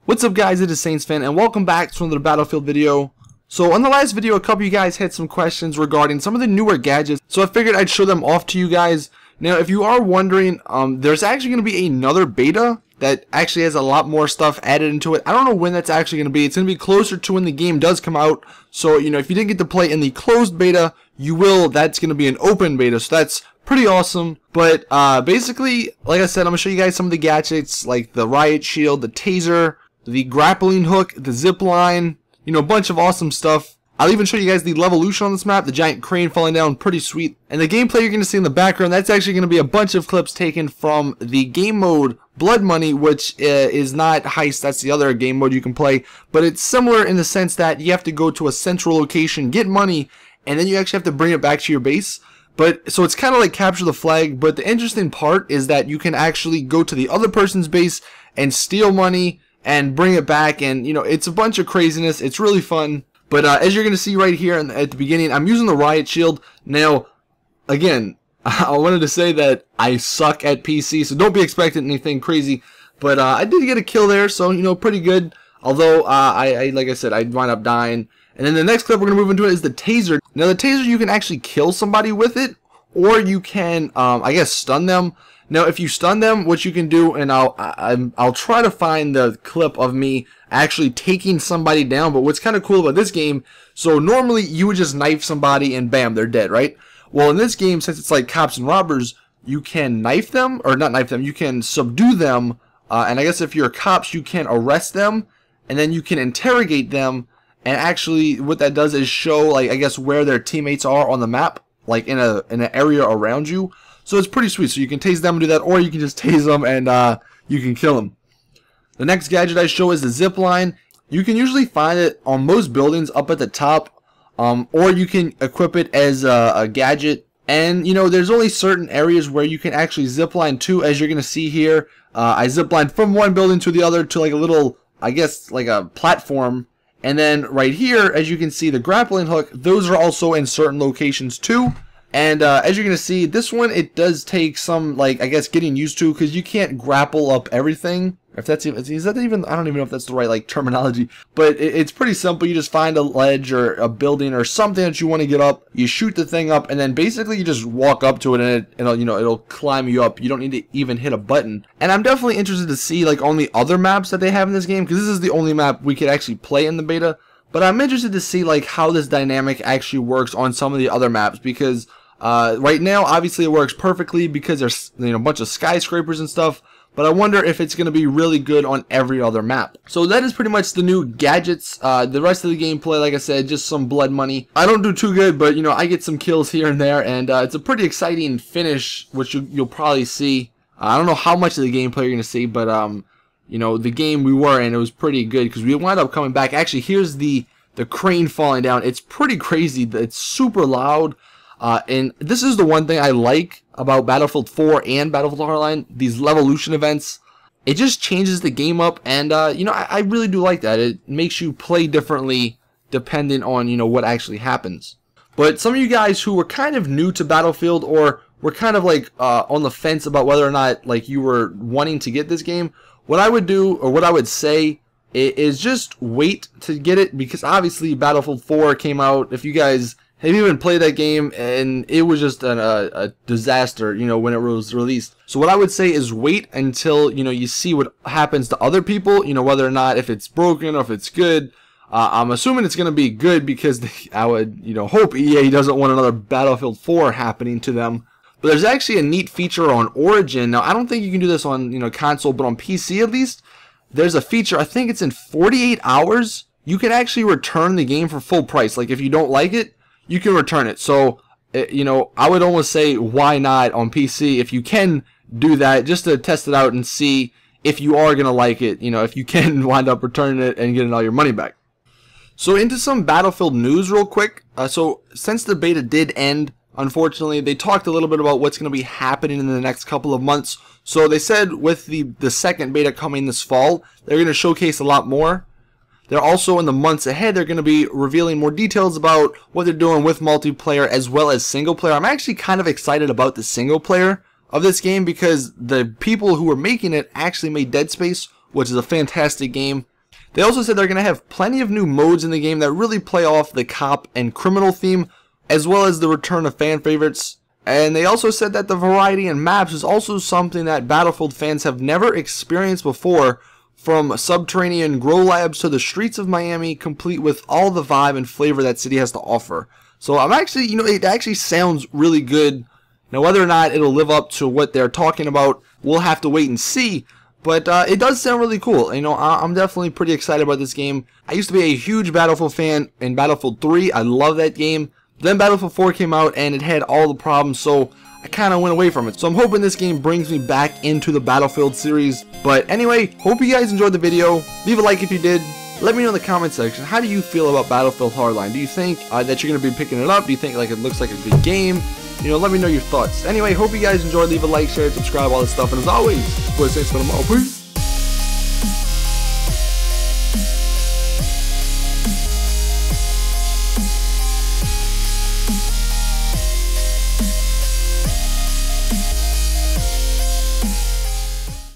What's up guys, it is Saints Fan and welcome back to another Battlefield video. So on the last video, a couple of you guys had some questions regarding some of the newer gadgets, so I figured I'd show them off to you guys. Now if you are wondering, there's actually going to be another beta that actually has a lot more stuff added into it. I don't know when that's actually going to be. It's going to be closer to when the game does come out. So, you know, if you didn't get to play in the closed beta, you will. That's going to be an open beta, so that's pretty awesome. But basically, like I said, I'm going to show you guys some of the gadgets like the riot shield, the taser, the grappling hook, the zipline, you know, a bunch of awesome stuff. I'll even show you guys the Levolution on this map, the giant crane falling down, pretty sweet. And the gameplay you're going to see in the background, that's actually going to be a bunch of clips taken from the game mode Blood Money, which is not Heist, that's the other game mode you can play. But it's similar in the sense that you have to go to a central location, get money, and then you actually have to bring it back to your base. But so it's kind of like capture the flag, but the interesting part is that you can actually go to the other person's base and steal money and bring it back, and you know, it's a bunch of craziness. It's really fun. But as you're gonna see right here at the beginning, I'm using the riot shield. Now again, I wanted to say that I suck at PC, so don't be expecting anything crazy, but I did get a kill there, so you know, pretty good. Although I like I said, I wind up dying. And then the next clip we're gonna move into is the taser. Now the taser, you can actually kill somebody with it, or you can I guess stun them. Now, if you stun them, what you can do, and I'll try to find the clip of me actually taking somebody down. But what's kind of cool about this game, so normally you would just knife somebody and bam, they're dead, right? Well, in this game, since it's like cops and robbers, you can knife them, or not knife them, you can subdue them. And I guess if you're cops, you can arrest them, and then you can interrogate them. And actually, what that does is show, like, I guess where their teammates are on the map, like in an area around you. So it's pretty sweet. So you can tase them and do that, or you can just tase them and you can kill them. The next gadget I show is the zipline. You can usually find it on most buildings up at the top, or you can equip it as a gadget. And you know, there's only certain areas where you can actually zipline to, as you're gonna see here. I ziplined from one building to the other to like a little, I guess, like a platform. And then right here, as you can see, the grappling hook, those are also in certain locations too. And as you're going to see, this one, it does take some, like, I guess, getting used to, because you can't grapple up everything. If that's even, is that even, I don't even know if that's the right, like, terminology. But it's pretty simple. You just find a ledge or a building or something that you want to get up. You shoot the thing up, and then basically you just walk up to it, and it'll, you know, it'll climb you up. You don't need to even hit a button. And I'm definitely interested to see, like, on the other maps that they have in this game, because this is the only map we could actually play in the beta. But I'm interested to see, like, how this dynamic actually works on some of the other maps, because right now, obviously, it works perfectly because there's, you know, a bunch of skyscrapers and stuff. But I wonder if it's going to be really good on every other map. So that is pretty much the new gadgets. The rest of the gameplay, like I said, just some blood money. I don't do too good, but you know, I get some kills here and there, and it's a pretty exciting finish, which you'll probably see. I don't know how much of the gameplay you're going to see, but you know, the game we were in, it was pretty good because we wound up coming back. Actually, here's the crane falling down. It's pretty crazy. It's super loud. And this is the one thing I like about Battlefield 4 and Battlefield Hardline, these Levolution events. It just changes the game up, and you know, I really do like that. It makes you play differently depending on, you know, what actually happens. But some of you guys who were kind of new to Battlefield, or were kind of like on the fence about whether or not like you were wanting to get this game, what I would do, or what I would say, is just wait to get it, because obviously Battlefield 4 came out. If you guys have even played that game, and it was just a disaster, you know, when it was released. So what I would say is wait until, you know, you see what happens to other people, you know, whether or not, if it's broken or if it's good. I'm assuming it's going to be good, because I would, you know, hope EA doesn't want another Battlefield 4 happening to them. But there's actually a neat feature on Origin. Now, I don't think you can do this on, you know, console, but on PC at least, there's a feature, I think it's in 48 hours, you can actually return the game for full price. Like, if you don't like it, you can return it. So, you know, I would almost say, why not on PC if you can do that, just to test it out and see if you are going to like it, you know, if you can wind up returning it and getting all your money back. So into some Battlefield news real quick. So since the beta did end, unfortunately, they talked a little bit about what's going to be happening in the next couple of months. So they said with the second beta coming this fall, they're going to showcase a lot more. They're also, in the months ahead, they're going to be revealing more details about what they're doing with multiplayer as well as single player. I'm actually kind of excited about the single player of this game, because the people who were making it actually made Dead Space, which is a fantastic game. They also said they're going to have plenty of new modes in the game that really play off the cop and criminal theme, as well as the return of fan favorites. And they also said that the variety in maps is also something that Battlefield fans have never experienced before, from subterranean grow labs to the streets of Miami, complete with all the vibe and flavor that city has to offer. So I'm actually, it actually sounds really good. Now, whether or not it'll live up to what they're talking about, we'll have to wait and see. But it does sound really cool. I'm definitely pretty excited about this game. I used to be a huge Battlefield fan in Battlefield 3. I love that game. Then Battlefield 4 came out and it had all the problems, so I kind of went away from it. So I'm hoping this game brings me back into the Battlefield series. But anyway, hope you guys enjoyed the video. Leave a like if you did. Let me know in the comment section, how do you feel about Battlefield Hardline? Do you think that you're going to be picking it up? Do you think it looks like a good game? Let me know your thoughts. Anyway, hope you guys enjoyed. Leave a like, share, subscribe, all this stuff. And as always, for the same for tomorrow. Peace.